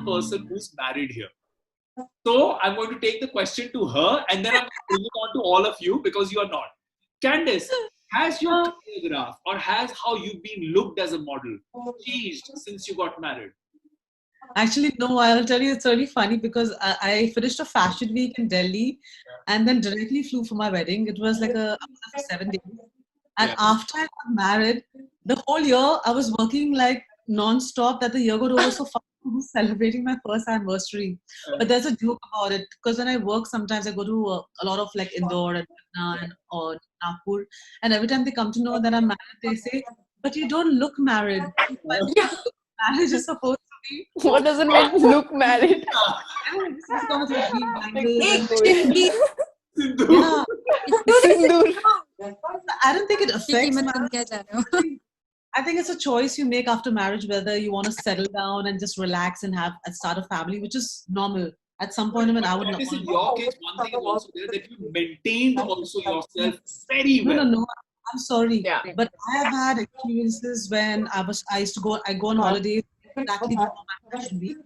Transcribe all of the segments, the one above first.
person who's married here. So I'm going to take the question to her and then I'm going to bring it on to all of you because you are not. Candice, has your career graph or has how you've been looked as a model changed since you got married? Actually, no, I'll tell you, it's really funny because I finished a fashion week in Delhi and then directly flew for my wedding. It was like I was there for 7 days. And after I got married, the whole year I was working like non-stop, that the year got over so fast. I was celebrating my first anniversary. But there's a joke about it because when I work, sometimes I go to a lot of like Indore and Patna and or Nagpur. And every time they come to know that I'm married, they say, but you don't look married. Marriage is supposed to be. What does it mean, look married? Yeah. I don't think it affects marriage. I think it's a choice you make after marriage whether you want to settle down and just relax and start a family, which is normal. At some point, when I would not. In your case, one thing is also there that you maintained also yourself very well. No. I'm sorry, but I have had experiences when I go on holidays exactly before my fashion week,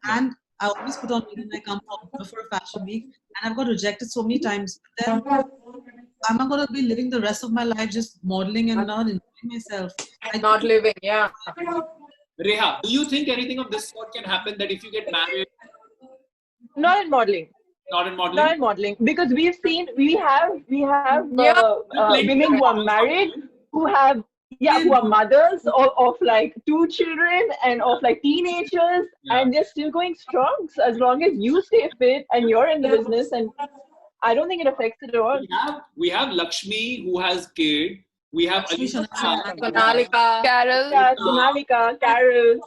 and I always put on when I come home before a fashion week, and I've got rejected so many times. But then I'm not going to be living the rest of my life just modeling and not enjoying myself. Not living, yeah. Reha, do you think anything of this sort can happen that if you get married? Not in modeling. Not in modeling? Not in modeling. Because we have women who are married, who are mothers of like 2 children and of like teenagers, and they're still going strong. So as long as you stay fit and you're in the business, and I don't think it affects it at all. We have Lakshmi who has kid. We have Sonalika, Carol. Sonalika, Carol.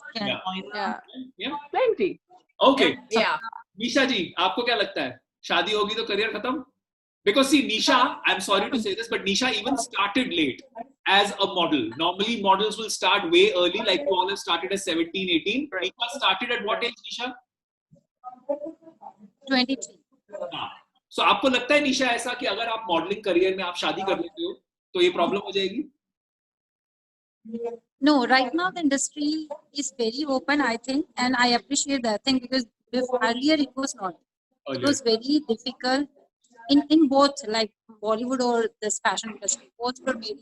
Yeah. Plenty. Okay. Yeah. Nisha ji, आपको क्या लगता है? शादी होगी तो career खत्म? Because see, Nisha, I'm sorry to say this, but Nisha even started late as a model. Normally, models will start way early, like you all have started at 17, 18. Right. Nisha started at what age, Nisha? 23. So, आपको लगता है निशा ऐसा कि अगर आप modelling career में आप शादी कर लेते हो तो ये प्रॉब्लम हो जाएगी? No, right now the industry is very open, I think, and I appreciate that thing because earlier it was not. It was very difficult in both like Bollywood or this fashion industry. Both were very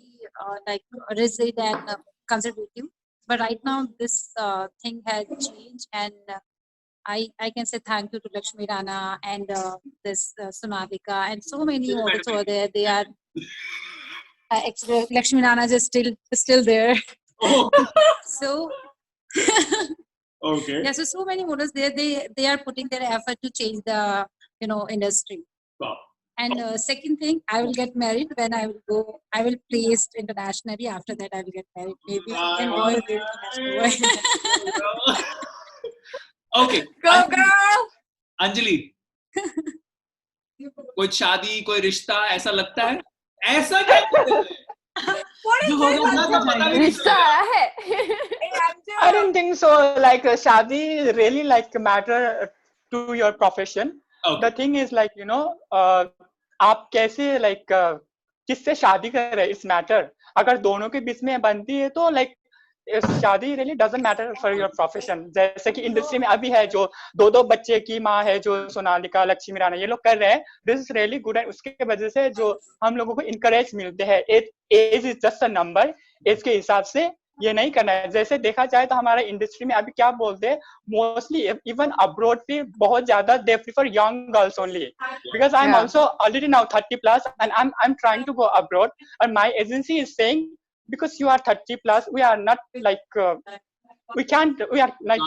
like rigid and conservative. But right now this thing has changed, and I can say thank you to Lakshmi Rana and this Sonalika and so many models over there. They are actually Lakshmi Rana is still there. Oh. So okay. Yeah, so many models there. They are putting their effort to change the industry. Wow. And second thing, I will get married when I will place internationally. After that, I will get married. Maybe you can go international. Okay. Go girl. Anjali, कोई शादी कोई रिश्ता ऐसा लगता है? ऐसा क्या रिश्ता आया है? I don't think so. Like शादी really like matter to your profession. Okay. The thing is like आप कैसे like किससे शादी कर रहे हैं इस मैटर. अगर दोनों के बीच में बनती है तो like शादी really doesn't matter for your profession. जैसे कि इंडस्ट्री में अभी है जो 2 बच्चे की माँ है जो सोनालिका लक्ष्मी राणा ये लोग कर रहे हैं. This is really good, and उसके वजह से जो हम लोगों को encourage मिलते हैं. Age is just a number. Age के हिसाब से ये नहीं करना है. जैसे देखा जाए तो हमारे इंडस्ट्री में अभी क्या बोलते हैं, मोस्टली इवन अब्रॉड भी बहुत ज्यादा they prefer young girls only, because I am also already now 30+ and I'm trying to go abroad, and my agency is saying because you are 30+, we are not like we are like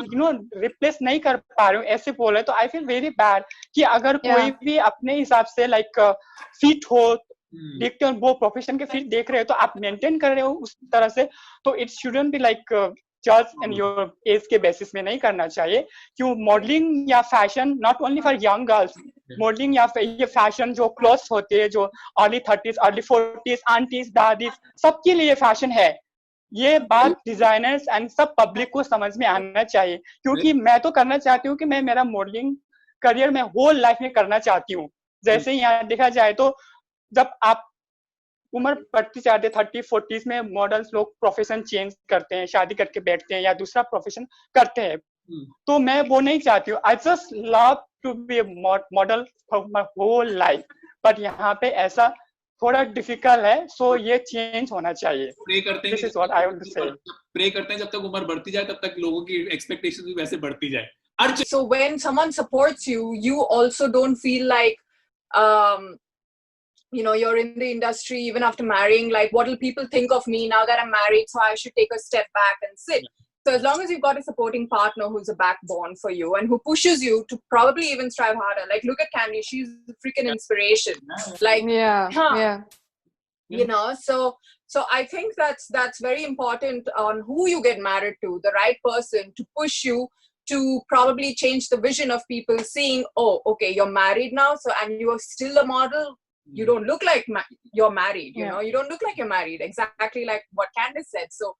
replace नहीं कर पा रहे हो ऐसे बोले तो I feel very bad कि अगर कोई भी अपने हिसाब से like fit हो, देखते हो वो प्रोफेशन के फिर देख रहे हो तो आप मेंटेन कर रहे हो उस तरह से, तो इट शुडंट बी लाइक जज एंड योर एज के बेसिस में नहीं करना चाहिए. क्यों मॉडलिंग या fashion not only for young girls, modelling या ये फैशन जो क्लोथ्स होते हैं जो early 30s early 40s aunties दादीज सबके लिए फैशन है. ये बात डिजाइनर्स एंड सब पब्लिक को समझ में आना चाहिए, क्योंकि मैं तो करना चाहती हूँ कि मैं मेरा मॉडलिंग करियर में होल लाइफ में करना चाहती हूँ. जैसे यहाँ देखा जाए तो जब आप उम्र बढ़ती जाती है 30-40s में मॉडल्स लोग प्रोफेशन चेंज करते हैं, शादी करके बैठते हैं या दूसरा प्रोफेशन करते हैं. तो मैं वो नहीं चाहती हूँ. I just love to be a model for my whole life. But यहाँ पे ऐसा थोड़ा difficult है, so ये change होना चाहिए. प्रे करते हैं. This is what I want to say. Pray करते हैं जब तक उम्र बढ़ती जाए तब तक लोगों की expectations भी वैसे बढ़ती जाए. So when someone supports you, you also don't feel like, you know, you're in the industry even after marrying, like, what will people think of me now that I'm married, so I should take a step back and sit. So as long as you've got a supporting partner who's a backbone for you and who pushes you to probably even strive harder. Like, look at Candy, she's a freaking inspiration. Like, you know, so I think that's very important on who you get married to, the right person to push you to probably change the vision of people seeing, oh, okay, you're married now, so, and you are still a model. You don't look like you're married, you know, you don't look like you're married, exactly like what Candice said. So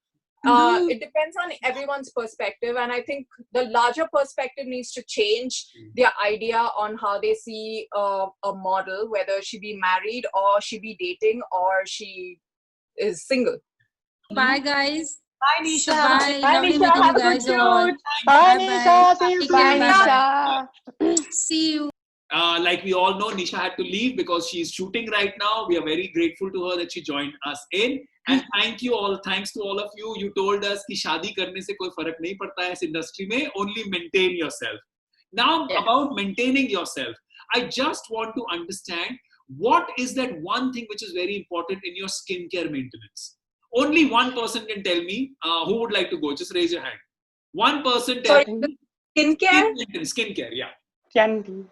it depends on everyone's perspective, and I think the larger perspective needs to change their idea on how they see a model, whether she be married or she be dating or she is single. Bye guys. Bye Nisha. Bye. Bye, Lovely Nisha. meeting Have you a guys good all. shoot. Bye, Bye-bye. Nisha. See you Take soon. care. Bye, Nisha. See you. Like we all know, Nisha had to leave because she's shooting right now. We are very grateful to her that she joined us in. And thanks to all of you. You told us कि शादी करने से कोई फर्क नहीं पड़ता है इस industry में. Only maintain yourself. Now about maintaining yourself, I just want to understand what is that one thing which is very important in your skincare maintenance. Only one person can tell me. Who would like to go? Just raise your hand. One person tell me. Skincare? Skincare, yeah. Candy.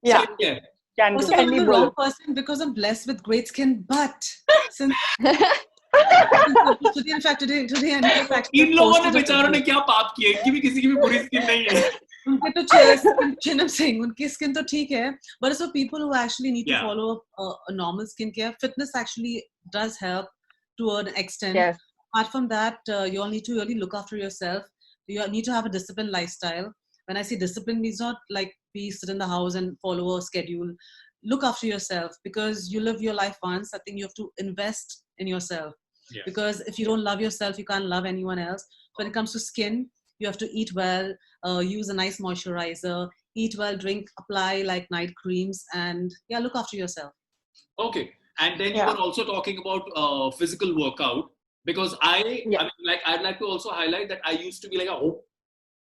Yeah. Skincare. Candy. Also, I'm the wrong person because I'm blessed with great skin, but since today, in fact, today I need to fact. इन लोगों ने बेचारों ने क्या पाप किए? इनकी भी किसी की भी बुरी स्किन नहीं है. उनके तो चिन्ह सिंह उनकी skin तो ठीक है, but it's for people who actually need to follow a normal skincare. Fitness actually does help to an extent. Yes. Apart from that, you all need to really look after yourself. You need to have a disciplined lifestyle. When I say discipline, means not like we sit in the house and follow a schedule. Look after yourself because you live your life once. I think you have to invest in yourself. Yes. Because if you don't love yourself, you can't love anyone else. When it comes to skin, you have to eat well, use a nice moisturizer, eat well, drink, apply like night creams, and look after yourself. Okay. And then you were also talking about physical workout because I mean, like I'd like to also highlight that I used to be like a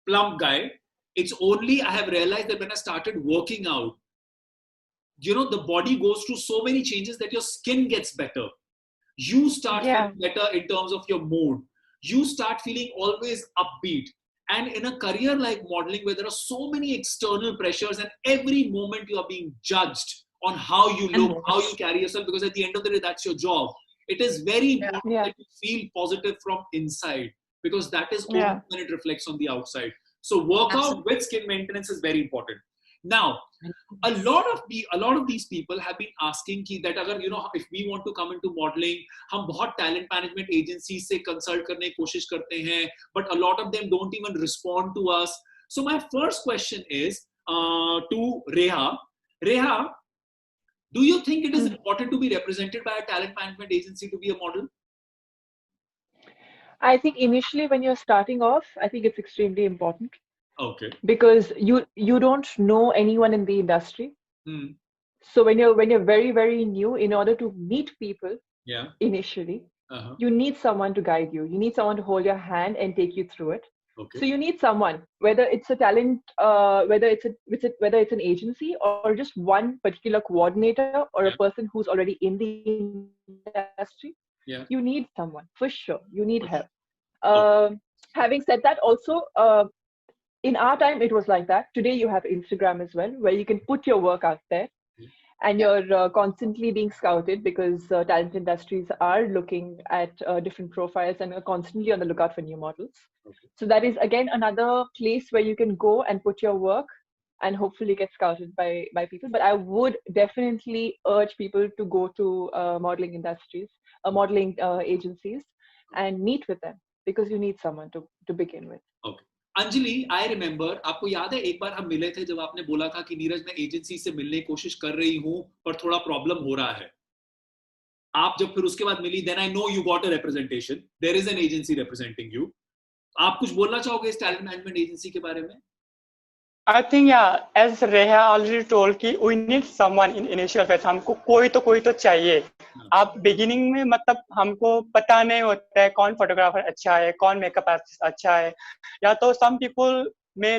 plump guy. It's only I have realized that when I started working out, you know, the body goes through so many changes that your skin gets better. You start feeling better in terms of your mood. You start feeling always upbeat. And in a career like modeling, where there are so many external pressures and every moment you are being judged on how you look, how you carry yourself, because at the end of the day, that's your job. It is very important that you feel positive from inside because that is only when it reflects on the outside. So workout with skin maintenance is very important. Now, a lot of these people have been asking that agar, you know, if we want to come into modeling, हम बहुत talent management agencies से consult करने की कोशिश करते हैं, but a lot of them don't even respond to us. So my first question is to Reha. Reha, do you think it is important to be represented by a talent management agency to be a model? I think initially when you're starting off, I think it's extremely important. Okay. Because you don't know anyone in the industry. So when you're very, very new, in order to meet people initially, you need someone to guide you. You need someone to hold your hand and take you through it. Okay. So you need someone, whether it's a talent, whether it's an agency or just one particular coordinator or a person who's already in the industry. Yeah. You need someone for sure. You need help. Having said that, also in our time it was like that. Today you have Instagram as well, where you can put your work out there, and you're constantly being scouted because talent industries are looking at different profiles and are constantly on the lookout for new models. Okay. So that is again another place where you can go and put your work and hopefully get scouted by people. But I would definitely urge people to go to modeling industries, modeling agencies, and meet with them because you need someone to begin with. Okay. Anjali, I remember, आपको याद है एक बार हम मिले थे जब आपने बोला था कि नीरज मैं एजेंसी से मिलने की कोशिश कर रही हूं पर थोड़ा प्रॉब्लम हो रहा है. आप जब फिर उसके बाद मिली, then I know you got a representation. There is an agency representing you. आप कुछ बोलना चाहोगे इस टैलेंट मैनेजमेंट एजेंसी के बारे में? I think as Reha already told कि we need someone in initial phase. हमको कोई तो चाहिए. आप beginning में मतलब हमको पता नहीं होता है कौन फोटोग्राफर अच्छा है, कौन मेकअप आर्टिस्ट अच्छा है, या तो some people may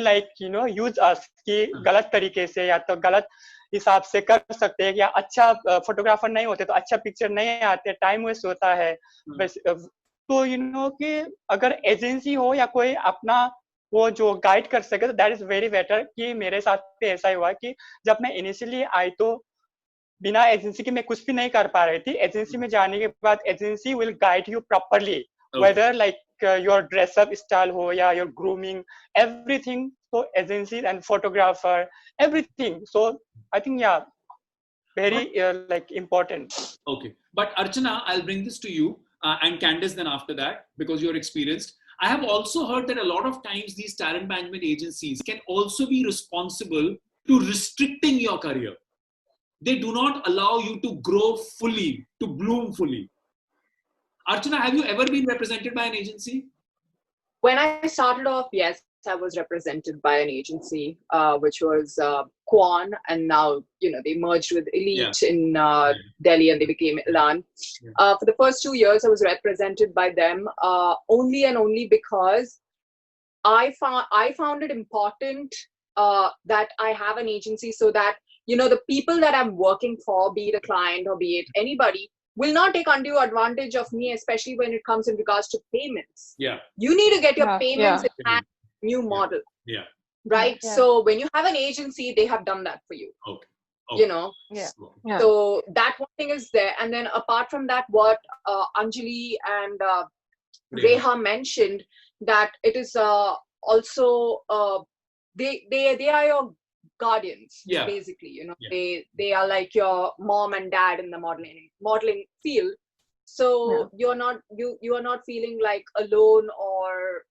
use us कि गलत तरीके से या तो गलत हिसाब से कर सकते हैं, या अच्छा फोटोग्राफर नहीं होते तो अच्छा पिक्चर नहीं आते, टाइम वेस्ट होता है. तो कि अगर एजेंसी हो या कोई अपना वो जो गाइड कर सके तो दैट इज वेरी बेटर. कि मेरे साथ पे ऐसा ही हुआ कि जब मैं इनिशियली आई तो बिना एजेंसी के मैं कुछ भी नहीं कर पा रही थी. एजेंसी में जाने के बाद agency will guide you properly, whether like your dress up style हो या your grooming, everything. So agencies and photographer, everything. So I think very like important. Okay, but Archana, I'll bring this to you and Candice then after that, because you're experienced. I have also heard that a lot of times these talent management agencies can also be responsible to restricting your career. They do not allow you to grow fully, to bloom fully. Archana, have you ever been represented by an agency? When I started off, yes, I was represented by an agency, which was Quan, and now they merged with Elite in Delhi, and they became Elan. For the first 2 years, I was represented by them only and only because I found it important that I have an agency, so that the people that I'm working for, be it a client or be it anybody, will not take undue advantage of me, especially when it comes in regards to payments. Yeah. You need to get your payments in hand, new model. Yeah. Right? Yeah. So when you have an agency, they have done that for you. Okay. So that one thing is there. And then apart from that, what Anjali and Reha mentioned, that it is also, they are your guardians, basically, they are like your mom and dad in the modeling field. So you are not feeling like alone, or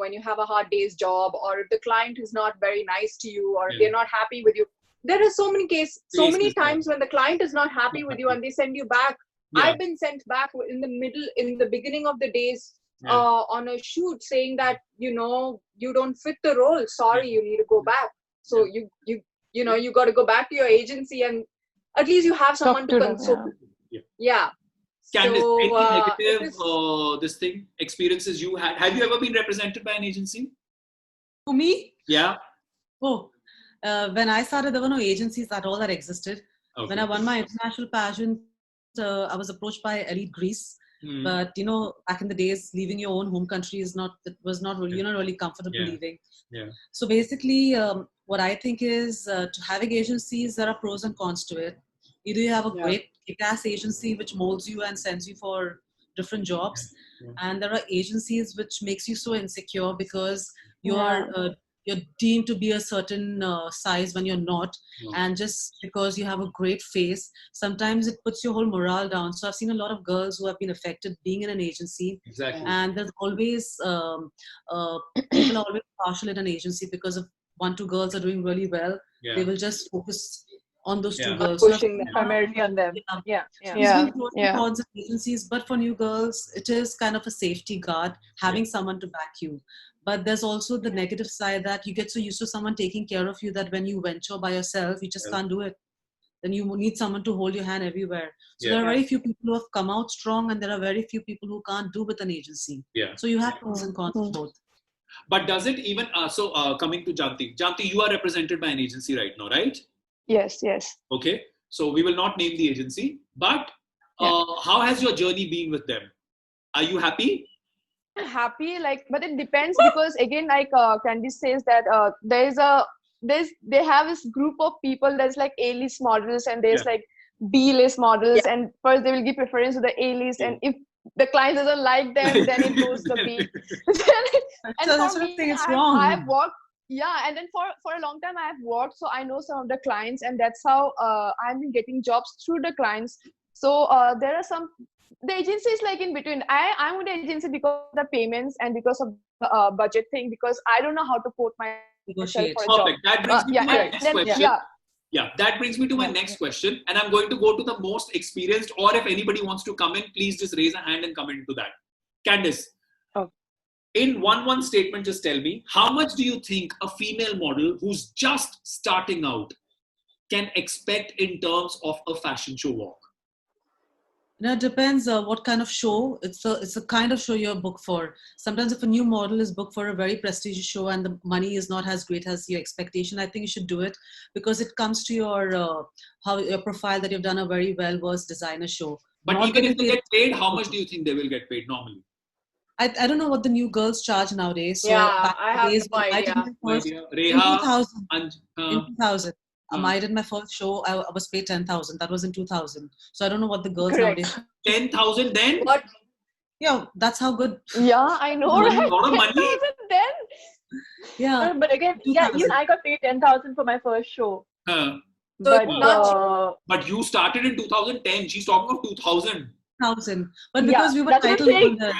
when you have a hard day's job, or if the client is not very nice to you, or if they're not happy with you. There are so many times when the client is not happy with you and they send you back. I've been sent back in the beginning of the days on a shoot, saying that you don't fit the role, sorry, you need to go back. So you got to go back to your agency, and at least you have someone to consult. Candice, so, any negative experiences you had? Have you ever been represented by an agency? For me? Yeah. Oh, when I started, there were no agencies at all that existed. Okay. When I won my international pageant, I was approached by Elite Greece. But back in the days, leaving your own home country was not really, you're not really comfortable leaving. So basically, what I think is to having agencies, there are pros and cons to it. Either you have a great kick-ass agency which molds you and sends you for different jobs, and there are agencies which makes you so insecure because you're deemed to be a certain size when you're not, and just because you have a great face, sometimes it puts your whole morale down. So I've seen a lot of girls who have been affected being in an agency. Exactly. And there's always people are always partial in an agency because if 1-2 girls are doing really well, they will just focus on those 2 girls. Pushing primarily on them. Towards agencies, but for new girls, it is kind of a safety guard, having someone to back you. But there's also the negative side that you get so used to someone taking care of you that when you venture by yourself, you just can't do it. Then you need someone to hold your hand everywhere. So there are very few people who have come out strong, and there are very few people who can't do with an agency. So you have pros and cons of both. But does it even, coming to Janti, you are represented by an agency right now, right? Yes. Okay. So we will not name the agency, but how has your journey been with them? Are you happy? Happy, but it depends, because again, like Candice says that they have this group of people. There's like A-list models, and there's like B-list models, and first they will give preference to the A-list, and if the client doesn't like them, then it goes to B. And so for me, it's wrong. I've worked, and then for a long time I've worked, so I know some of the clients, and that's how I've been getting jobs through the clients. So there are some. The agency is like in between. I'm with the agency because of the payments and because of the budget thing, because I don't know how to quote myself for a job. That brings me to my next question. That brings me to my next question, and I'm going to go to the most experienced, or if anybody wants to come in, please just raise a hand and come into that. Candice, in one statement, just tell me, how much do you think a female model who's just starting out can expect in terms of a fashion show walk? It depends what kind of show. It's a kind of show you're booked for. Sometimes if a new model is booked for a very prestigious show and the money is not as great as your expectation, I think you should do it because it comes to your profile that you've done a very well-versed designer show. But not even if they get paid, how much do you think they will get paid normally? I don't know what the new girls charge nowadays. So Yeah, I have no idea. Reha, in 2000. I did my first show. I was paid 10,000. That was in 2000. So I don't know what the girls nowadays. 10,000 then? What? Yeah, that's how good. Yeah, I know. A Right? lot of money. Then. Yeah. But again, even I got paid 10,000 for my first show. But you started in 2010. She's talking of 2000. But because we were title holders.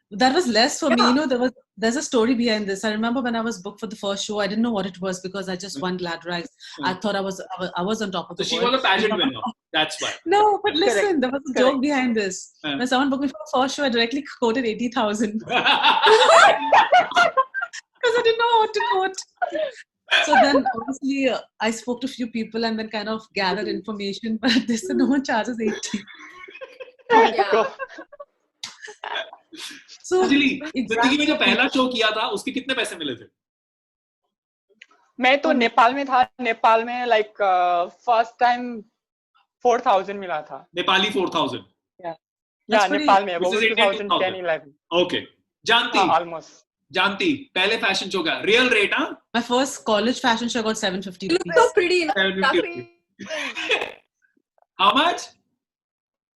That was less for me. You know, there's a story behind this. I remember when I was booked for the first show, I didn't know what it was because I just won Glad Rags. I thought I was on top of the world. So she was a pageant winner. That's why. No, but listen, there was a joke behind this. When someone booked me for the first show, I directly quoted 80,000 because I didn't know what to quote. So then, obviously, I spoke to a few people and then kind of gathered information. But they said no one charges 80. Yeah. So, जिंदगी में जो पहला show किया था उसके कितने पैसे मिले थे? मैं तो नेपाल में था. नेपाल में like first time 4,000 मिला था. नेपाली 4,000. Yeah, नेपाल में वो 2010-11. Okay. जानती? Almost. जानती पहले फैशन शो का real rate हाँ? My first college fashion show got 750 rupees. You look so pretty. 750. How much?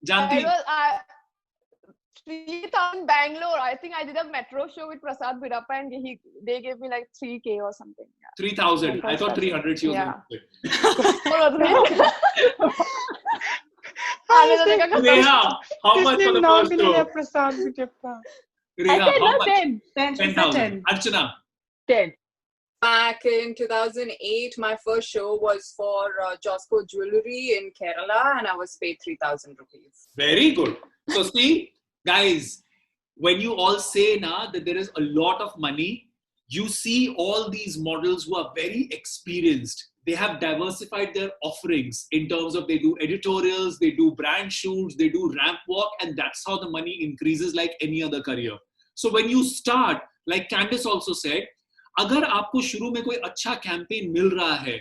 जानती? 3,000 Bangalore. I think I did a metro show with Prasad Bidappa and they gave me like 3K or something. Yeah. 3,000. I thought 300 she was going to say. Reha, how much for the first show? Prasad Bidappa. Reha, how much? 10,000. Archana? 10. Back in 2008, my first show was for Josco Jewelry in Kerala and I was paid 3,000 rupees. Very good. So see, guys, when you all say now that there is a lot of money, you see all these models who are very experienced. They have diversified their offerings in terms of they do editorials, they do brand shoots, they do ramp walk, and that's how the money increases like any other career. So when you start, like Candice also said, अगर आपको शुरू में कोई अच्छा campaign मिल रहा है,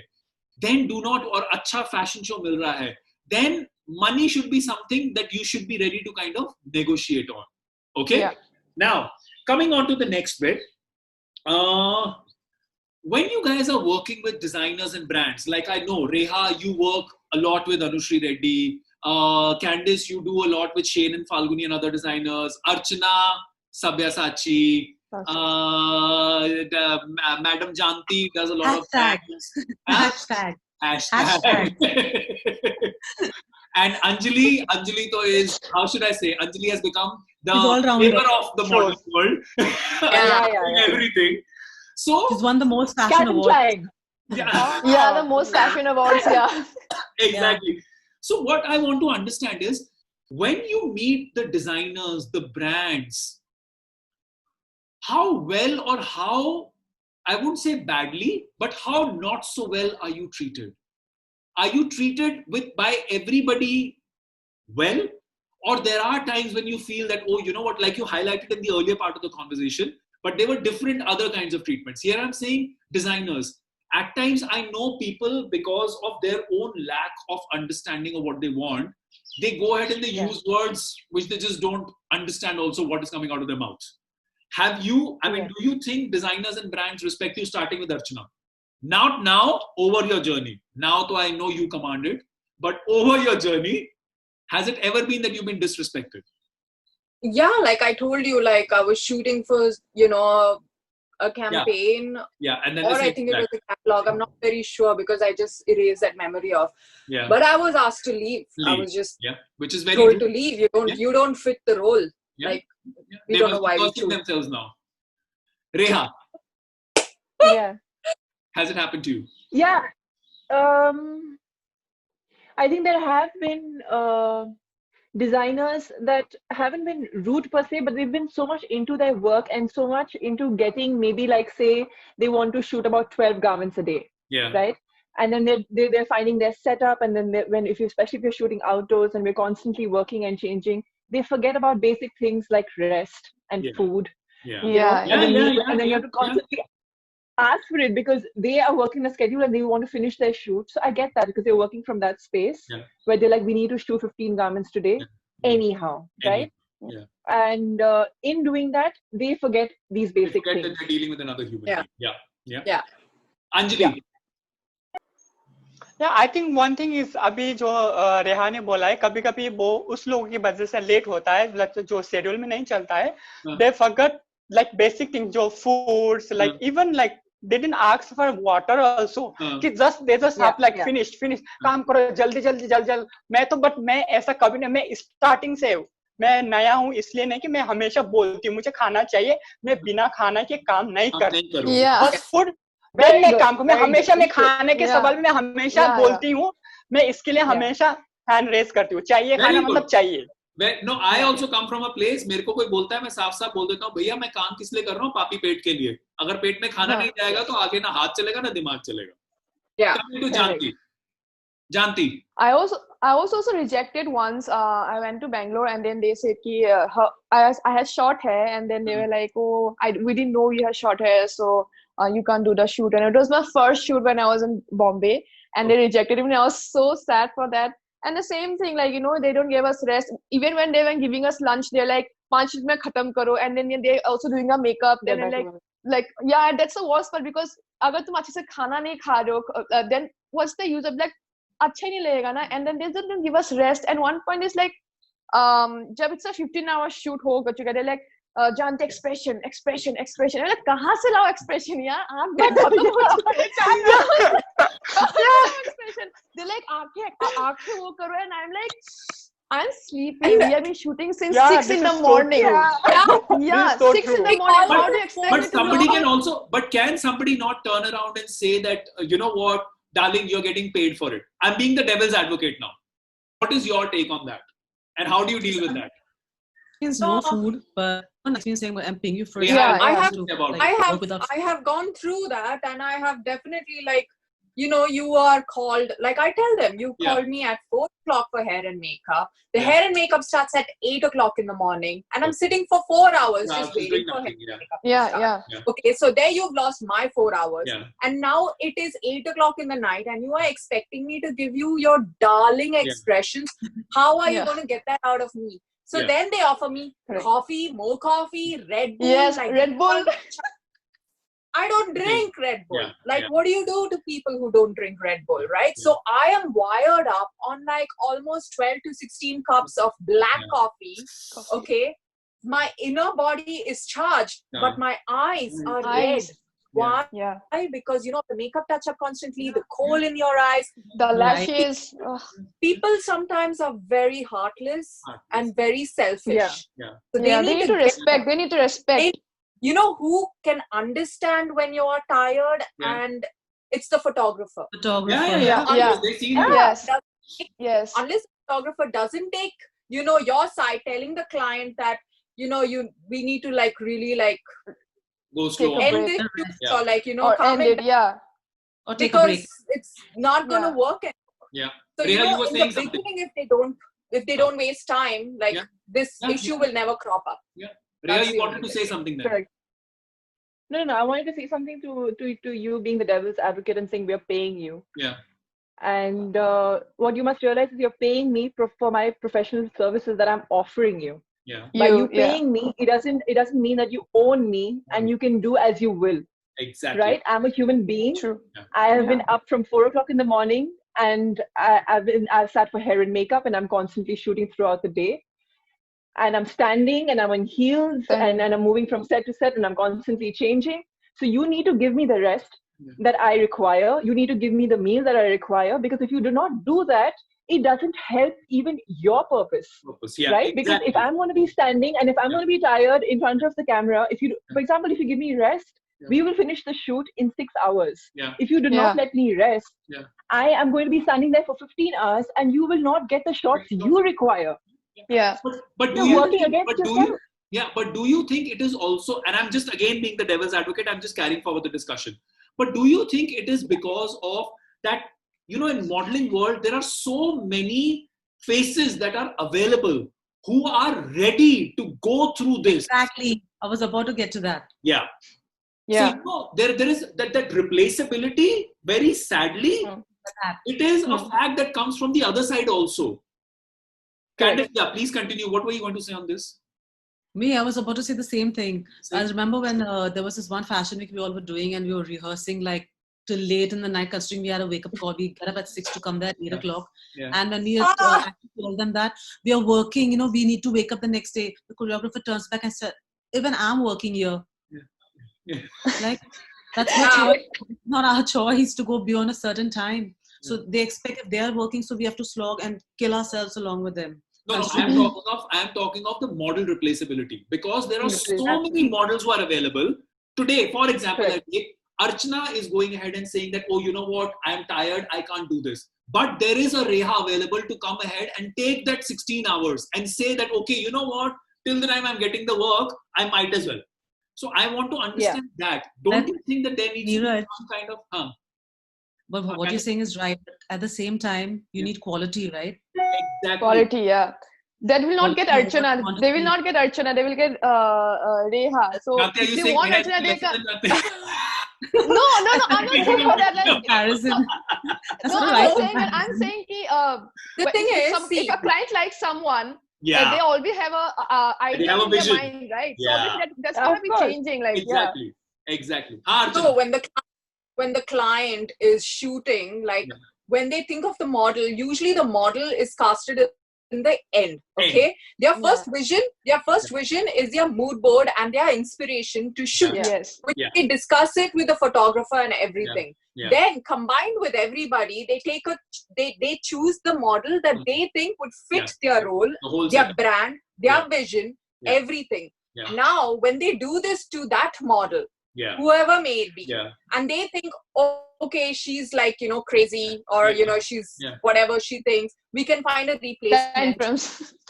then do not, और अच्छा fashion show मिल रहा है, then money should be something that you should be ready to kind of negotiate on. Okay? Yeah. Now, coming on to the next bit. When you guys are working with designers and brands, like I know, Reha, you work a lot with Anushri Reddy. Candice, you do a lot with Shane and Falguni and other designers. Archana, Sabyasachi. Madam Janti does a lot of things. Hashtag. And Anjali to is, how should I say, Anjali has become the flavor of the modern world. Everything. So she's won the most fashion awards. Yeah, the most fashion awards, yeah. Exactly. Yeah. So what I want to understand is, when you meet the designers, the brands, how well or how, I wouldn't say badly, but how not so well are you treated? Are you treated by everybody well? Or there are times when you feel that, oh, you know what, like you highlighted in the earlier part of the conversation, but there were different other kinds of treatments. Here I'm saying designers. At times I know people, because of their own lack of understanding of what they want, they go ahead and they use words which they just don't understand also what is coming out of their mouths. Have you, do you think designers and brands respect you, starting with Archana? Not now, over your journey. Now, though I know you command it, but over your journey, has it ever been that you've been disrespected? Yeah, like I told you, like I was shooting for, a campaign. Yeah. And then or I think it was a catalog. I'm not very sure because I just erased that memory off. Yeah. But I was asked to leave. I was just which is very told to leave. You don't fit the role. Yeah. Like we don't know why we choose themselves now. Reha. Yeah. Has it happened to you? Yeah. I think there have been designers that haven't been rude per se, but they've been so much into their work and so much into getting, maybe like say they want to shoot about 12 garments a day, right? And then they're finding their setup, and then especially if you're shooting outdoors and we're constantly working and changing, they forget about basic things like rest and food. And then you have to constantly ask for it because they are working a schedule and they want to finish their shoot. So I get that, because they're working from that space where they're like, we need to shoot 15 garments today anyhow, right? And in doing that, they forget these basic things. That they're dealing with another human being. Yeah. Anjali. Yeah, I think one thing is, अभी जो रेहा ने बोला है, कभी-कभी वो उस लोगों की वजह से लेट होता है, जो शेड्यूल में नहीं चलता है. They forget like basic things, जो foods, like even like they didn't ask for water also. कि they just have like finish, काम करो जल्दी. मैं ऐसा कभी नहीं, मैं starting से मैं नया हूँ इसलिए नहीं कि मैं हमेशा बोलती हूँ मुझे खाना चाहिए, मैं बिना खाना के काम नहीं करती. और फूड मैं काम को मैं हमेशा मैं खाने के सवाल में हमेशा बोलती हूँ, मैं इसके लिए हमेशा हैंड रेज करती हूँ, चाहिए खाना मतलब चाहिए. No, I also come from a place, मेरे को कोई बोलता है मैं साफ बोल देता हूँ, भैया मैं काम किस लिए कर रहा हूँ, पापी पेट के लिए. अगर पेट में खाना नहीं जाएगा तो आगे ना हाथ चलेगा ना दिमाग चलेगा. Coming to Janti. I was also rejected once. I went to Bangalore and then they said I had short hair, and then they were like, oh, we didn't know you had short hair, so you can't do the shoot. And it was my first shoot when I was in Bombay, and they rejected me. And I was so sad for that. And the same thing, like, they don't give us rest. Even when they were giving us lunch, they're like, 5 minutes mein khatam karo. And then they're also doing our makeup. Then like, yeah, that's the worst part, because agar tum achhe se khana nahi kha rahe ho, then what's the use of like, अच्छा ही नहीं लगेगा ना. And then they don't give us rest. And one point is like, जब it's a 15-hour shoot हो चुका है, like, जानते expression. like, कहाँ से लाओ expression यार? आँख में खत्म हो चुका है. Expression. They like आँखें वो करो, and I'm like, I'm sleeping. We have been shooting since 6 in the morning. So 6 in the morning. How do you expect but can somebody not turn around and say that, you know what, darling, you're getting paid for it? I'm being the devil's advocate now. What is your take on that? And how do you deal with that? It's no food, but I'm not saying I'm paying you for it. I have gone through that, and I have definitely, like, you are called, like I tell them, you called me at 4 o'clock for hair and makeup. The hair and makeup starts at 8 o'clock in the morning, and I'm sitting for 4 hours just waiting for hair and makeup. Okay, so there you've lost my 4 hours. And now it is 8 o'clock in the night, and you are expecting me to give you your darling expressions. How are you going to get that out of me? So then they offer me coffee, more coffee, Red Bull. Yes, Red Bull. I don't drink Red Bull. What do you do to people who don't drink Red Bull, right? So I am wired up on like almost 12 to 16 cups of black coffee. Okay. My inner body is charged, but my eyes are red. Why? Because, the makeup touch up constantly, the coal in your eyes, the lashes. People sometimes are very heartless and very selfish. So they need to respect. They need to respect. You know who can understand when you are tired, and it's the photographer. Yes. Unless the photographer doesn't take, your side, telling the client that, we need to like really like go slow, end this or like, or end it, or take a break. It's not going to work anymore. So Reha, in the beginning, if they don't waste time, like this issue will never crop up. Reha, you wanted to say something there. Correct. No, I wanted to say something to you being the devil's advocate and saying we're paying you. And what you must realize is you're paying me for my professional services that I'm offering you. By you paying me, it doesn't mean that you own me and you can do as you will. Exactly. Right? I'm a human being. True. I have been up from 4 o'clock in the morning, and I've sat for hair and makeup, and I'm constantly shooting throughout the day. And I'm standing and I'm on heels and I'm moving from set to set and I'm constantly changing. So you need to give me the rest that I require. You need to give me the meal that I require, because if you do not do that, it doesn't help even your purpose. Right? Because if I'm going to be standing and if I'm going to be tired in front of the camera, for example, if you give me rest, we will finish the shoot in 6 hours. If you do not let me rest, I am going to be standing there for 15 hours and you will not get the shots you require. Yeah. But do You're you working think, against but do yourself. you, yeah, but do you think it is also, and I'm just again being the devil's advocate, I'm just carrying forward the discussion. But do you think it is because of that, you know, in modeling world, there are so many faces that are available who are ready to go through this. Exactly. I was about to get to that. Yeah. Yeah. So, you know, there is that replaceability, very sadly, it is a fact that comes from the other side also. Candice, yeah, please continue. What were you going to say on this? Me, I was about to say the same thing. Same. I remember when there was this one fashion week we all were doing and we were rehearsing like till late in the night, considering we had a wake-up call. We get up at 6 to come there at 8 o'clock. Yeah. And when we actually told them that we are working, you know, we need to wake up the next day, the choreographer turns back and said, even I'm working here. Yeah. Like, that's not our choice to go beyond a certain time. So they expect if they are working, so we have to slog and kill ourselves along with them. No, I'm talking of the model replaceability, because there are so many models who are available today. For example, Archana is going ahead and saying that, oh, you know what, I'm tired, I can't do this. But there is a Reha available to come ahead and take that 16 hours and say that, okay, you know what, till the time I'm getting the work, I might as well. So I want to understand that. Don't you think that there needs to be some kind of... But what you're saying is right. But at the same time, you need quality, right? Exactly. Quality, yeah. That will not get Archana. They will not get Archana. They will get Reha. So Nati, if they want Archana, they can. No, I'm not saying for that. Like, comparison. I'm saying the thing is, if a client likes someone, they always have a idea in their mind, right? Yeah. So that's gonna be changing. Like, exactly. So when the client is shooting, like when they think of the model, usually the model is casted in the end. Okay, their first vision is their mood board and their inspiration to shoot. Which they discuss it with the photographer and everything. Then combined with everybody, they choose the model that they think would fit their role, their brand, their vision, everything. Now, when they do this to that model, whoever may be, and they think, oh, okay, she's like, you know, crazy, or you know, she's whatever she thinks, we can find a replacement.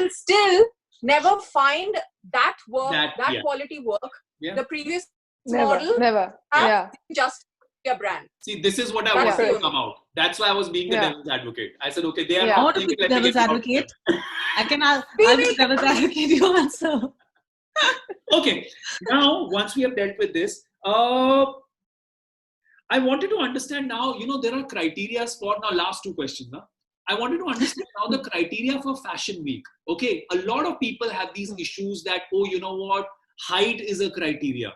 Still never find that work, that quality work. The previous model just your brand. See, this is what I wanted to come out. That's why I was being the devil's advocate. I said, okay, they are not the devil's advocate. I'll be the devil's advocate. You answer. Okay, now once we have dealt with this, I wanted to understand now, you know, there are criteria for, now last two questions. Huh? I wanted to understand now the criteria for Fashion Week. Okay, a lot of people have these issues that, oh, you know what, height is a criteria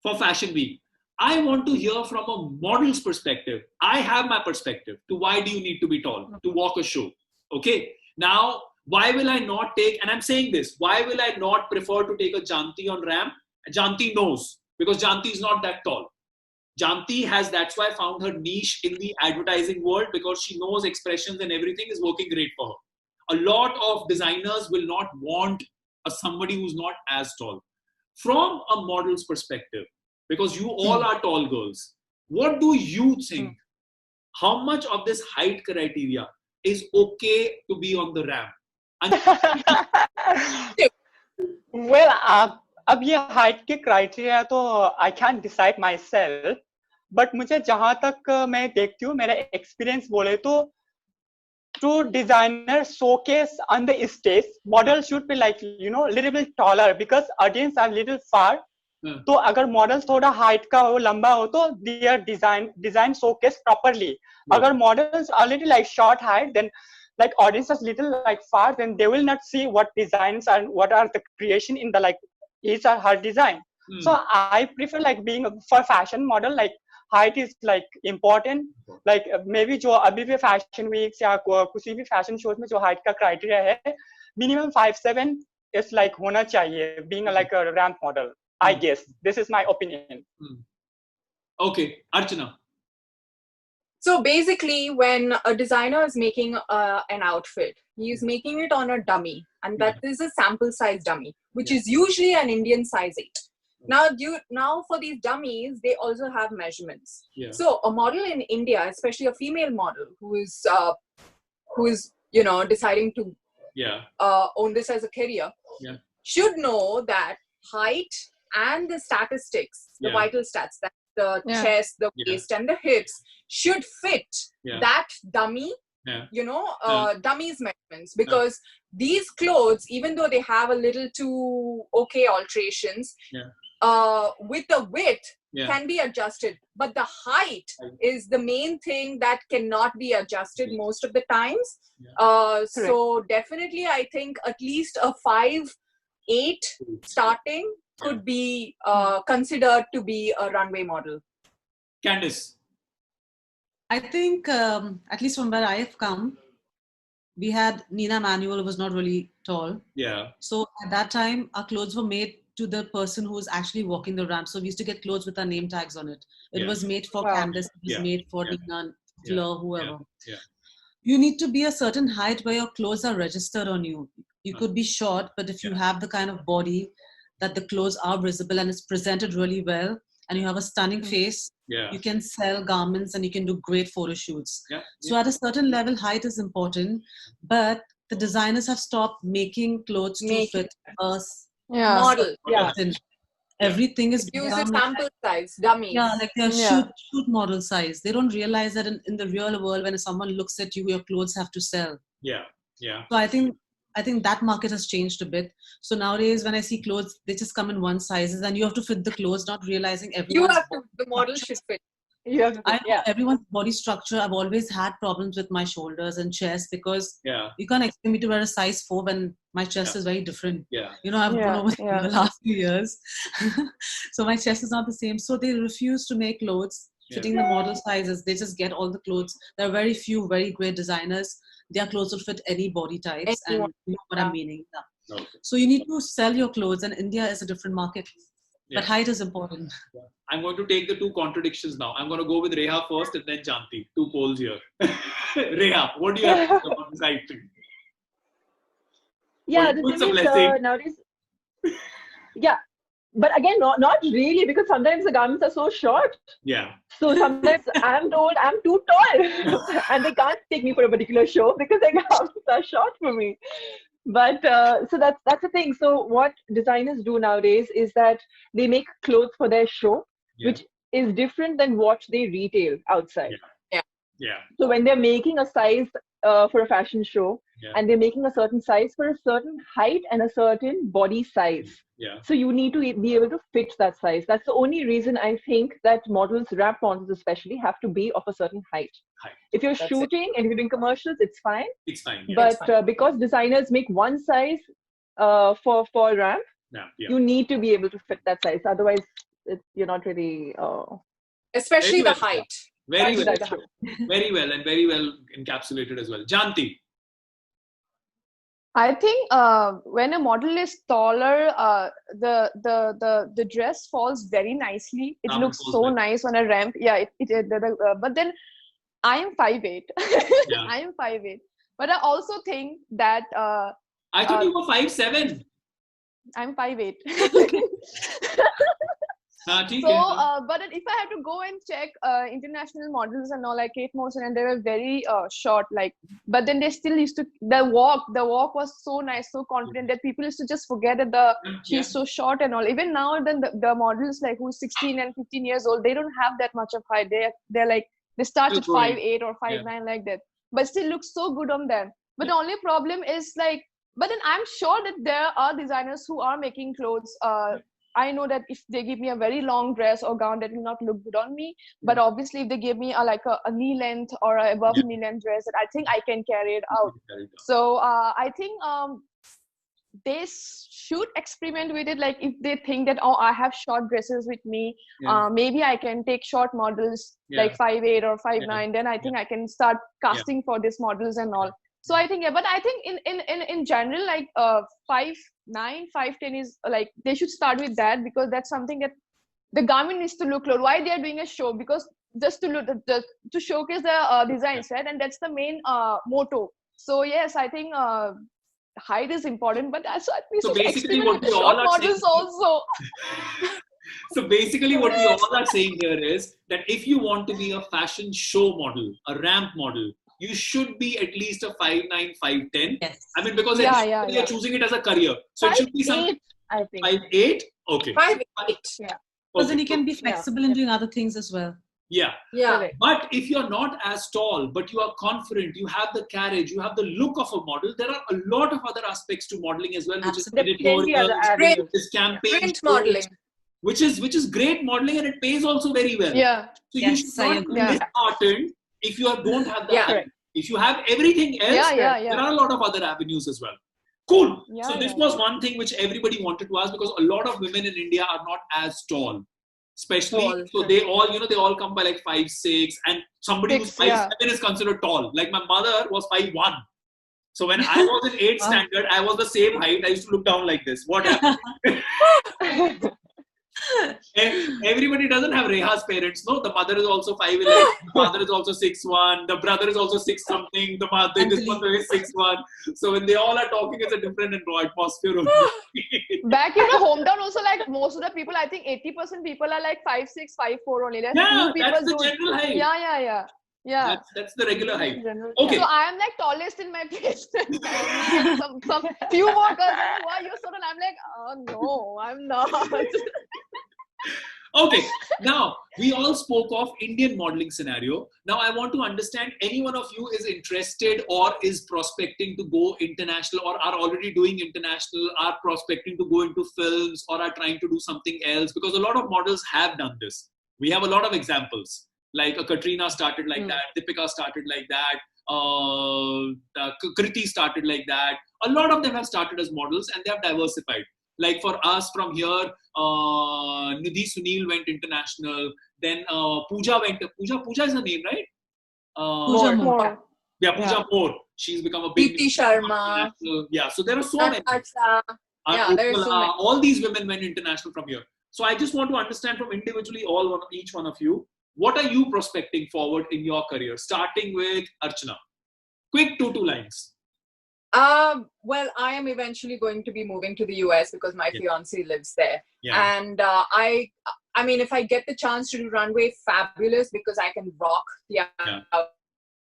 for Fashion Week. I want to hear from a model's perspective. I have my perspective to why do you need to be tall to walk a show. Okay, now why will I not take, and I'm saying this, why will I not prefer to take a Janti on ramp? Janti knows, because Janti is not that tall. Janti has, that's why I found her niche in the advertising world, because she knows expressions and everything is working great for her. A lot of designers will not want somebody who's not as tall. From a model's perspective, because you all are tall girls, what do you think? How much of this height criteria is okay to be on the ramp? Well, अब ये height के criteria तो I can't decide myself, but मुझे जहाँ तक मैं देखती हूँ, मेरा experience बोले तो to designer showcase on the stage, model should be like, you know, little bit taller because audience are little far. तो अगर models थोड़ा height का हो, लंबा हो तो their design showcase properly. अगर models are little like short height, then like audience is little like far, then they will not see what designs and what are the creation in the like his or her design. So I prefer like being for fashion model, like height is like important. Like maybe जो अभी भी fashion weeks या किसी भी fashion shows में जो height का criteria है, minimum 5'7" is like होना चाहिए, being like a ramp model. I guess this is my opinion. Okay, Archana. So basically, when a designer is making an outfit, he is making it on a dummy, and that is a sample size dummy, which is usually an Indian size 8. Now for these dummies, they also have measurements. So a model in India, especially a female model who is you know, deciding to own this as a career, should know that height and the statistics, the vital stats, that the chest, the waist, and the hips should fit that dummy. Dummy's measurements, because these clothes, even though they have a little too okay alterations, with the width can be adjusted, but the height is the main thing that cannot be adjusted most of the times. So definitely, I think at least a 5'8" starting could be considered to be a runway model. Candice. I think, at least from where I have come, we had Nina Manuel, who was not really tall. Yeah. So at that time, our clothes were made to the person who was actually walking the ramp. So we used to get clothes with our name tags on it. It was made for Candice, it was made for Nina, Fleur, whoever. You need to be a certain height where your clothes are registered on you. You could be short, but if you have the kind of body that the clothes are visible and it's presented really well, and you have a stunning face, you can sell garments and you can do great photo shoots. So at a certain level, height is important, but the designers have stopped making clothes to fit us. Model. Everything is use a sample size, dummies. Yeah, like they're shoot model size. They don't realize that in the real world, when someone looks at you, your clothes have to sell. So I think that market has changed a bit. So nowadays, when I see clothes, they just come in one sizes, and you have to fit the clothes, not realizing everyone's the model should fit. I know everyone's body structure. I've always had problems with my shoulders and chest, because you can't expect me to wear a size 4 when my chest is very different. I've grown over in the last few years. So my chest is not the same. So they refuse to make clothes fitting the model sizes. They just get all the clothes. There are very few very great designers. Their clothes will fit any body types. And you know what I'm meaning. So you need to sell your clothes, and India is a different market. But height is important. I'm going to take the two contradictions now. I'm going to go with Reha first and then Janti. 2 polls here. Reha, what do you have to say about this height thing? Yeah, the thing is nowadays. But again, not really, because sometimes the garments are so short. So sometimes I'm told I'm too tall, and they can't take me for a particular show because their garments are short for me. But so that's the thing. So what designers do nowadays is that they make clothes for their show, which is different than what they retail outside. So when they're making a size for a fashion show, and they're making a certain size for a certain height and a certain body size. So you need to be able to fit that size. That's the only reason I think that models, ramp models especially, have to be of a certain height. If you're shooting and you're doing commercials, it's fine. It's fine. But because designers make one size for ramp, you need to be able to fit that size. Otherwise, you're not really... Especially the height. Very well. Very well, and very well encapsulated as well. Janti. I think when a model is taller, the dress falls very nicely. It looks so nice on a ramp. But then I am 5'8". I am 5'8". But I also think that I thought you were 5'7". I'm 5'8". But if I have to go and check international models and all, like Kate Moss, and they were very short, but then they still used to, the walk was so nice, so confident, that people used to just forget that she's so short and all. Even now, then the models who's 16 and 15 years old, they don't have that much of height. They start at 5'8" or 5'9" like that, but still looks so good on them. But the only problem is but then I'm sure that there are designers who are making clothes. I know that if they give me a very long dress or gown, that will not look good on me. But obviously, if they give me a knee length or above knee length dress, I think I can carry it out. So I think they should experiment with it. Like if they think that, I have short dresses with me, maybe I can take short models like 5'8" or 5'9". Then I think I can start casting for these models and all. So I think, but I think in general, 5'9", 5'10" is they should start with that, because that's something that the garment needs to look good. Why they are doing a show? Because just to showcase the design set, and that's the main motto. So yes, I think height is important, but that's what we so should basically what we all are saying also. So basically what we all are saying here is that if you want to be a fashion show model, a ramp model, you should be at least a 5'9", 5'10". Yes. I mean, because you're choosing it as a career. So it should be something 5'8", I think. 5'8"? Okay. 5'8". Yeah. Because then you can be flexible in doing other things as well. Yeah. Yeah. But if you're not as tall, but you are confident, you have the carriage, you have the look of a model, there are a lot of other aspects to modeling as well, which is editorial, is campaign, print modeling, which is great modeling, and it pays also very well. Yeah. So you should not be disheartened if you don't have that. Yeah. If you have everything else, there are a lot of other avenues as well. Cool. So this was one thing which everybody wanted to ask, because a lot of women in India are not as tall. Especially, so they all come by like 5'6", and somebody who's 5'7" is considered tall. Like my mother was 5'1". So when I was in 8th standard, I was the same height. I used to look down like this. What happened? Everybody doesn't have Reha's parents. No, the mother is also 5'11", the father is also 6'1", the brother is also 6 something, the mother is 6'1". So when they all are talking, it's a different atmosphere. Back in the hometown also, like most of the people, I think 80% people are like 5'6", 5'4" only. There's few people that's the general height. Yeah. That's the regular height. Okay. So I am like tallest in my place. some few more girls who are you sort of, I'm like, oh no, I'm not. Okay, now we all spoke of Indian modeling scenario. Now I want to understand, any one of you is interested or is prospecting to go international, or are already doing international, are prospecting to go into films, or are trying to do something else, because a lot of models have done this. We have a lot of examples, like Katrina started like that, Deepika started like that, Kriti started like that. A lot of them have started as models and they have diversified. Like for us from here, Nidhi Sunil went international. Then Pooja went. Pooja is her name, right? Pooja Moore. Yeah, Pooja Moore. She's become a big. Preeti Sharma. Yeah, so there are so many. Yeah, there are so many. All these women went international from here. So I just want to understand from individually, each one of you, what are you prospecting forward in your career? Starting with Archana. Quick 2 lines. Well, I am eventually going to be moving to the US because my fiance lives there. Yeah. And I mean, if I get the chance to do runway, fabulous, because I can rock the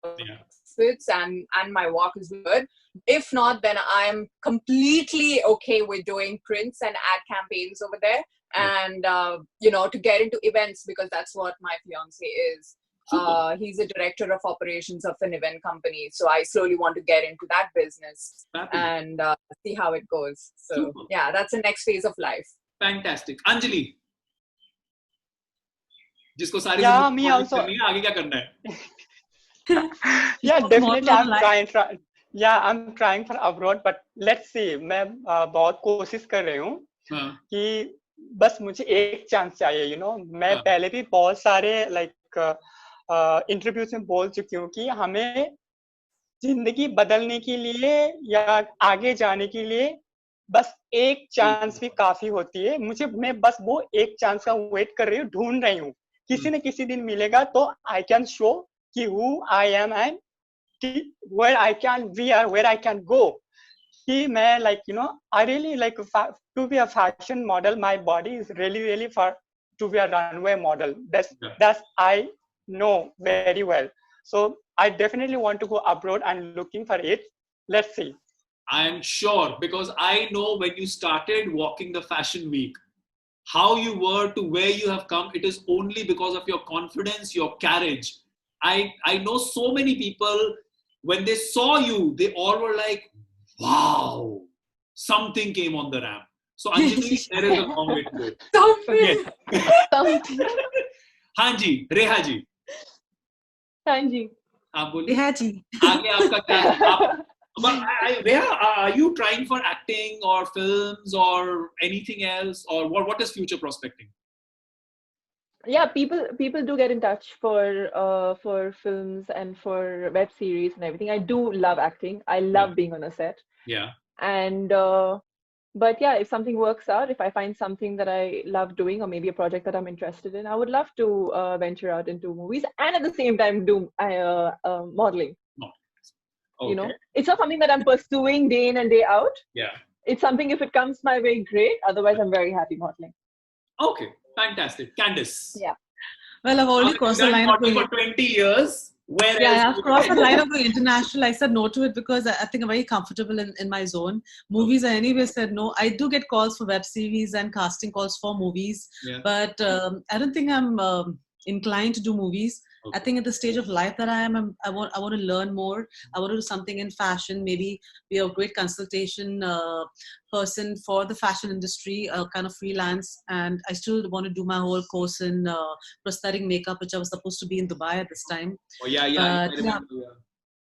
outfits and my walk is good. If not, then I'm completely okay with doing prints and ad campaigns over there. And, to get into events, because that's what my fiance is. He's a director of operations of an event company. So I slowly want to get into that business and see how it goes. So yeah, that's the next phase of life. Fantastic. Anjali. जिसको सारी me also. आगे क्या करना है? Yeah, definitely I'm trying for abroad, but let's see. मैं बहुत कोशिश कर रही हूँ कि बस मुझे एक चांस चाहिए, मैं पहले भी बहुत सारे इंटरव्यूज में बोल चुकी हूँ कि हमें जिंदगी बदलने के लिए या आगे जाने के लिए बस एक चांस भी काफी होती है। मैं बस वो एक चांस का वेट कर रही हूँ, ढूंढ रही हूँ। किसी न किसी दिन मिलेगा तो आई कैन शो कि who I am and where I can go. कि मैं I really like to be a fashion model. My body is really for to be a runway model. That's I know very well. So I definitely want to go abroad and looking for it. Let's see. I'm sure, because I know when you started walking the fashion week, how you were to where you have come. It is only because of your confidence, your carriage. I know so many people, when they saw you, they all were like, wow, something came on the ramp. So Anjali, there is a long way to go. Something. Hanji, Reha ji. Hanji. आप बोलिए। Reha ji. आगे आपका क्या? Reha, are you trying for acting or films or anything else, or what is future prospecting? Yeah, people do get in touch for films and for web series and everything. I do love acting. I love being on a set. Yeah. And but yeah, if something works out, if I find something that I love doing, or maybe a project that I'm interested in, I would love to venture out into movies and at the same time do modeling. Okay. It's not something that I'm pursuing day in and day out. Yeah. It's something, if it comes my way, great. Otherwise, I'm very happy modeling. Okay. Fantastic. Candice. Yeah. Well, I've already crossed the line. For 20 years. Whereas Yeah, I've crossed the line of the international. I said no to it because I think I'm very comfortable in my zone. Movies, I anyway said no. I do get calls for web series and casting calls for movies, but I don't think I'm inclined to do movies. I think at the stage of life that I am, I want to learn more. I want to do something in fashion, maybe be a great consultation person for the fashion industry, kind of freelance. And I still want to do my whole course in prosthetic makeup, which I was supposed to be in Dubai at this time. Oh yeah.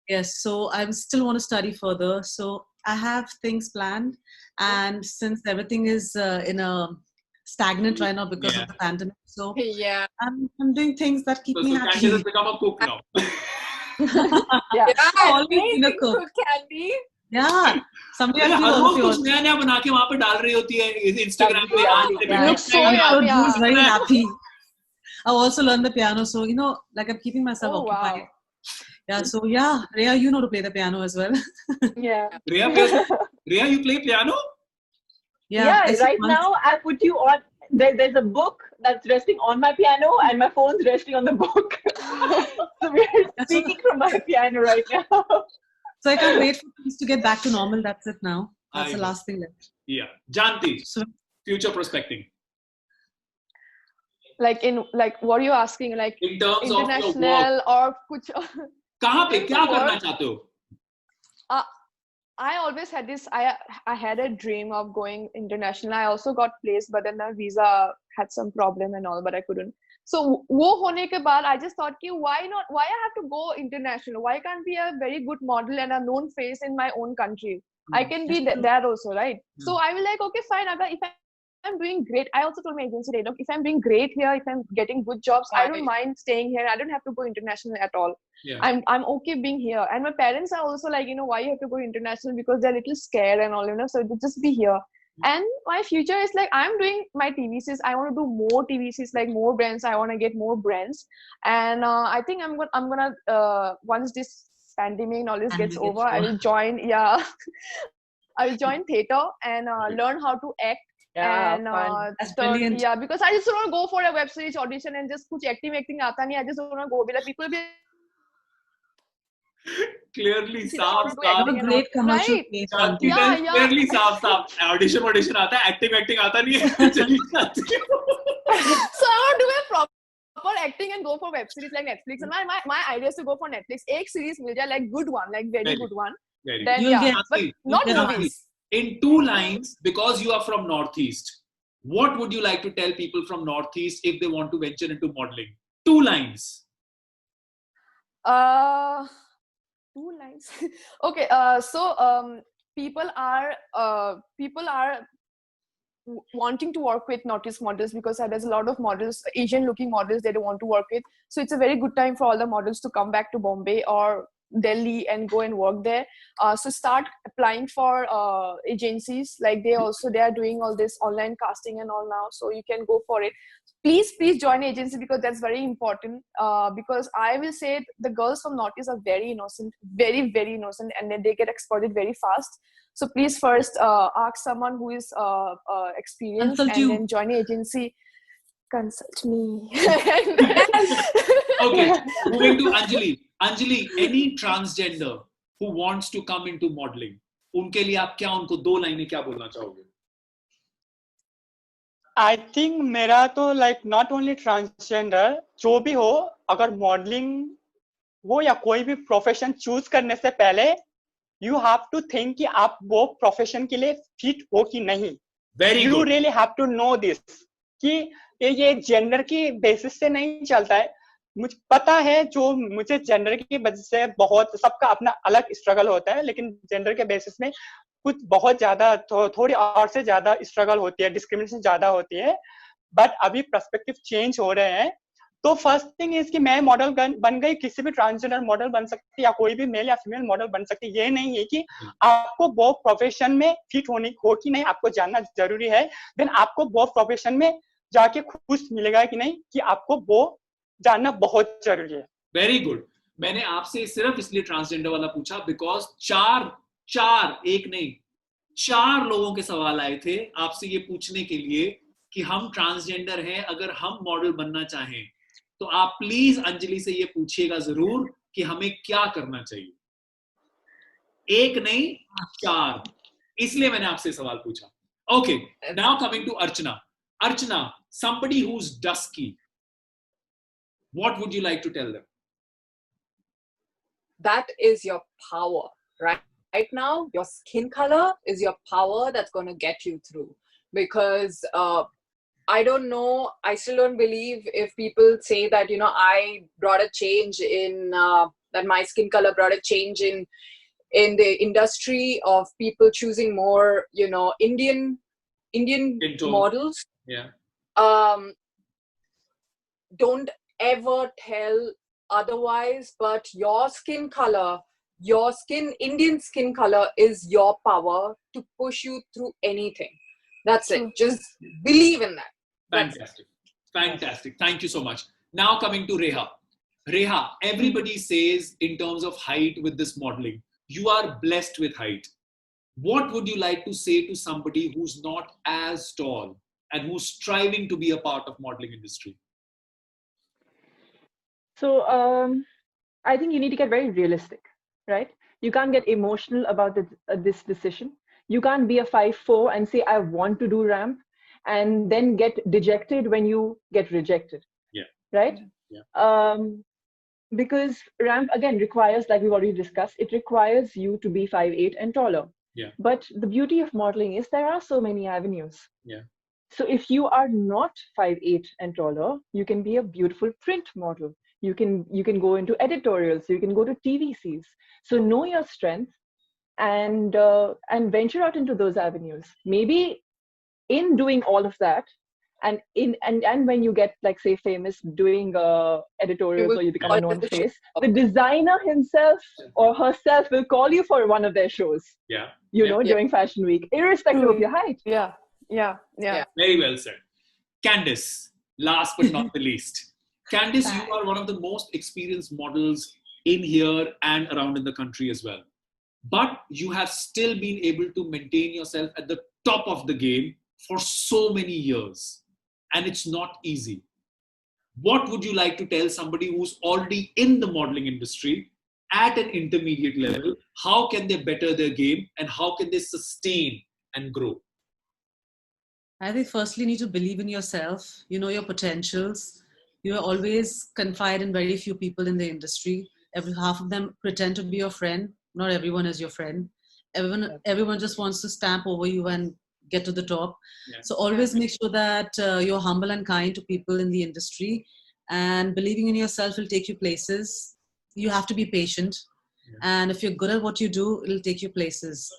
Yes, so I still want to study further. So I have things planned, and since everything is in a stagnant right now because of the pandemic, so I'm doing things that keep me happy. Candy has become a cook now. Always been a cook. Candy. Yeah, somebody has been रोज कुछ नया बना के वहाँ पे डाल रही होती है Instagram पे. Looks so yummy. Drew's very happy. I also learned the piano, so like I'm keeping myself occupied. Wow. Yeah, so yeah, Rhea, you know to play the piano as well. Yeah. Rhea, you play piano? Yeah, right now I put you on. There's a book that's resting on my piano, and my phone's resting on the book. So we're speaking from my piano right now. So I can't wait for things to get back to normal. That's it now. That's the last thing left. Yeah, Janti, future prospecting. Like what are you asking? Like in terms international of or kuch? कहाँ पे क्या करना चाहते हो? I always had this. I had a dream of going international. I also got placed, but then the visa had some problem and all, but I couldn't. So वो होने के बाद I just thought कि why not? Why I have to go international? Why can't be a very good model and a known face in my own country? I can be there also, right? So I will like, okay, fine. If I'm doing great, I also told my agency, look, if I'm doing great here, if I'm getting good jobs, I don't mind staying here. I don't have to go international at all. Yeah. I'm okay being here. And my parents are also like, why you have to go international, because they're a little scared and all, so just be here. And my future is like, I'm doing my TVCs. I want to do more TVCs, like more brands. I want to get more brands. And I think I'm gonna once this pandemic and all this gets over, I will join. Yeah, I will join theater and learn how to act. Yeah, and yeah, because I just don't want to go for a web series audition and just kuch acting aata nahi. I just don't want to go. Like people be clearly saaf great commercial right? place. Clearly saaf audition aata hai, acting aata nahi hai. So I want to do a proper acting and go for web series like Netflix. And my idea is to go for Netflix. Ek series mil jaye, like good one, like very good one. Then but not movies. In 2 lines, because you are from Northeast, what would you like to tell people from Northeast if they want to venture into modeling? 2 lines. 2 lines. Okay. So people are wanting to work with Northeast models because there's a lot of models, Asian-looking models they don't want to work with. So it's a very good time for all the models to come back to Bombay or Delhi and go and work there. So start applying for agencies. Like they are doing all this online casting and all now. So you can go for it. Please join agency because that's very important. Because I will say the girls from Northeast are very innocent, very, very innocent, and then they get exploited very fast. So please first ask someone who is experienced and then join an agency. Consult me. Okay, moving to Anjali. Anjali, any transgender who wants to come into modeling, उनके लिए आप क्या उनको 2 लाइनें क्या बोलना चाहोगे? I think मेरा तो like not only transgender, जो भी हो, अगर modeling हो या कोई भी profession choose करने से पहले, you have to think कि आप वो profession के लिए fit हो कि नहीं. Very you good. really have to know this कि ये जेंडर की बेसिस से नहीं चलता है. मुझे पता है जो मुझे जेंडर की वजह से बहुत सबका अपना अलग स्ट्रगल होता है, लेकिन जेंडर के बेसिस में कुछ बहुत ज्यादा थोड़ी और से ज्यादा स्ट्रगल होती है, डिस्क्रिमिनेशन ज्यादा होती है. बट अभी पर्सपेक्टिव चेंज हो रहे हैं. तो फर्स्ट थिंग इज कि मैं मॉडल बन गई, किसी भी ट्रांसजेंडर मॉडल बन सकती है या कोई भी मेल या फीमेल मॉडल बन सकती है. ये नहीं है कि आपको वो प्रोफेशन में फिट होनी हो कि नहीं, आपको जानना जरूरी है. देन आपको वो प्रोफेशन में जाके खुश मिलेगा कि नहीं, कि आपको वो जानना बहुत जरूरी है. Very good. मैंने आपसे सिर्फ इसलिए ट्रांसजेंडर वाला पूछा बिकॉज 4 लोगों के सवाल आए थे आपसे ये पूछने के लिए कि हम ट्रांसजेंडर हैं, अगर हम मॉडल बनना चाहें तो आप प्लीज अंजलि से ये पूछिएगा जरूर कि हमें क्या करना चाहिए? एक नहीं, 4. इसलिए मैंने आपसे सवाल पूछा. Okay, now coming to Archana. Archana, somebody who's dusky, what would you like to tell them? That is your power, right? Right now, your skin color is your power that's going to get you through. Because I don't know, I still don't believe if people say that, you know, I brought a change in, that my skin color brought a change in the industry of people choosing more, you know, Indian models. Yeah. Don't ever tell otherwise, but your skin color, Indian skin color is your power to push you through anything. That's it. Just believe in that. Fantastic. Fantastic. Thank you so much. Now coming to Reha. Reha, everybody says in terms of height with this modeling, you are blessed with height. What would you like to say to somebody who's not as tall and who's striving to be a part of modeling industry? So I think you need to get very realistic, right? You can't get emotional about this decision. You can't be a 5'4" and say, I want to do ramp, and then get dejected when you get rejected. Yeah. Right? Yeah. Because ramp, again, requires, like we've already discussed, it requires you to be 5'8" and taller. Yeah. But the beauty of modeling is there are so many avenues. Yeah. So if you are not 5'8" and taller, you can be a beautiful print model. You can go into editorials. You can go to TVCs. So know your strength and venture out into those avenues. Maybe in doing all of that, and when you get, like, say, famous doing editorials, or you become a known face, the designer himself or herself will call you for one of their shows. Yeah. During Fashion Week, irrespective of your height. Yeah. Very well said. Candice, last but not the least. Candice, you are one of the most experienced models in here and around in the country as well. But you have still been able to maintain yourself at the top of the game for so many years. And it's not easy. What would you like to tell somebody who's already in the modeling industry at an intermediate level? How can they better their game and how can they sustain and grow? I think firstly you need to believe in yourself. You know your potentials. You are always confide in very few people in the industry. Half of them pretend to be your friend. Not everyone is your friend. Everyone just wants to stamp over you and get to the top. Yeah. So always make sure that you're humble and kind to people in the industry, and believing in yourself will take you places. You have to be patient. Yeah. And if you're good at what you do, it'll take you places.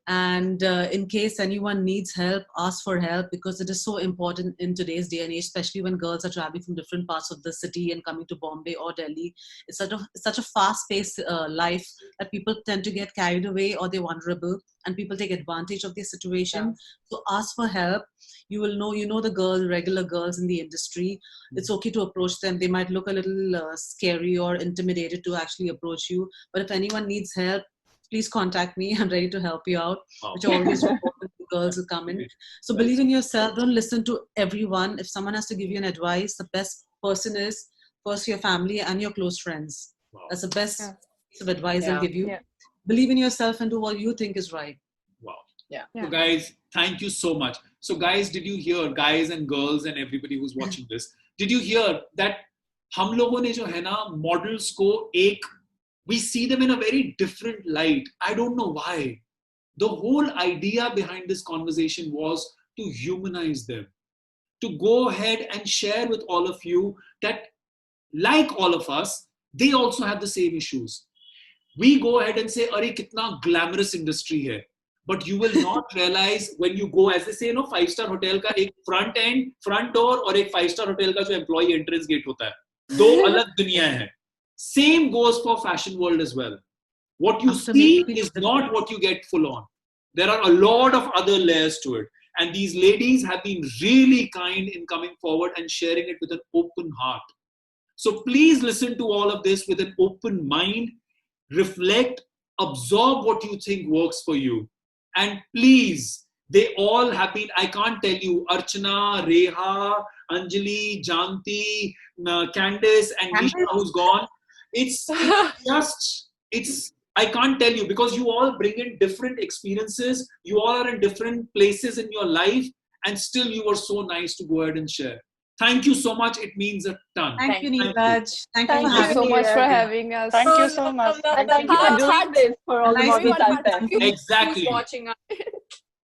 And in case anyone needs help, ask for help, because it is so important in today's day and age, especially when girls are traveling from different parts of the city and coming to Bombay or Delhi. It's such a fast-paced life that people tend to get carried away, or they're vulnerable, and people take advantage of their situation. Yeah. So ask for help. You know the regular girls in the industry. It's okay to approach them. They might look a little scary or intimidated to actually approach you. But if anyone needs help, please contact me. I'm ready to help you out, which are always important to girls who come in. So believe in yourself. Don't listen to everyone. If someone has to give you an advice, the best person is first your family and your close friends. Wow. That's the best piece of advice they'll give you. Yeah. Believe in yourself and do what you think is right. Wow. Yeah. So guys, thank you so much. So guys, did you hear, guys and girls and everybody who's watching this, did you hear that हम लोगों ने जो है ना models को we see them in a very different light. I don't know why. The whole idea behind this conversation was to humanize them, to go ahead and share with all of you that, like all of us, they also have the same issues. We go ahead and say, "Arey, kitna glamorous industry hai." But you will not realize when you go, as they say, 5-star hotel ka ek front door और एक 5-star hotel का जो employee entrance gate होता है, दो अलग दुनिया है. Same goes for fashion world as well. What you see is not what you get full on. There are a lot of other layers to it. And these ladies have been really kind in coming forward and sharing it with an open heart. So please listen to all of this with an open mind. Reflect, absorb what you think works for you. And please, they all have been, I can't tell you, Archana, Reha, Anjali, Janti, Candice, and Nisha, who's gone. It's I can't tell you, because you all bring in different experiences. You all are in different places in your life, and still you were so nice to go ahead and share. Thank you so much. It means a ton. Thank you, Neeraj. Thank you Thank for you having so me. much for having us. Thank you so much. And thank you for doing this for all the Nice Movies meeting Unpacked. you. Exactly. Watching us.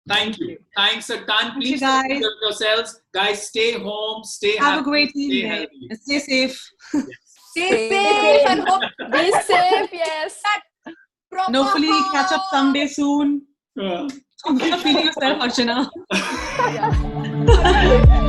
Thank you. Thanks a ton. Thank you, Please take guys. care of yourselves. Guys, stay home. Stay Have happy. a great Stay evening. healthy. And stay safe. Stay safe and hope Be safe, yes. proper And hopefully catch up someday soon. Yeah. Get a feeling yourself, Archana. Yeah.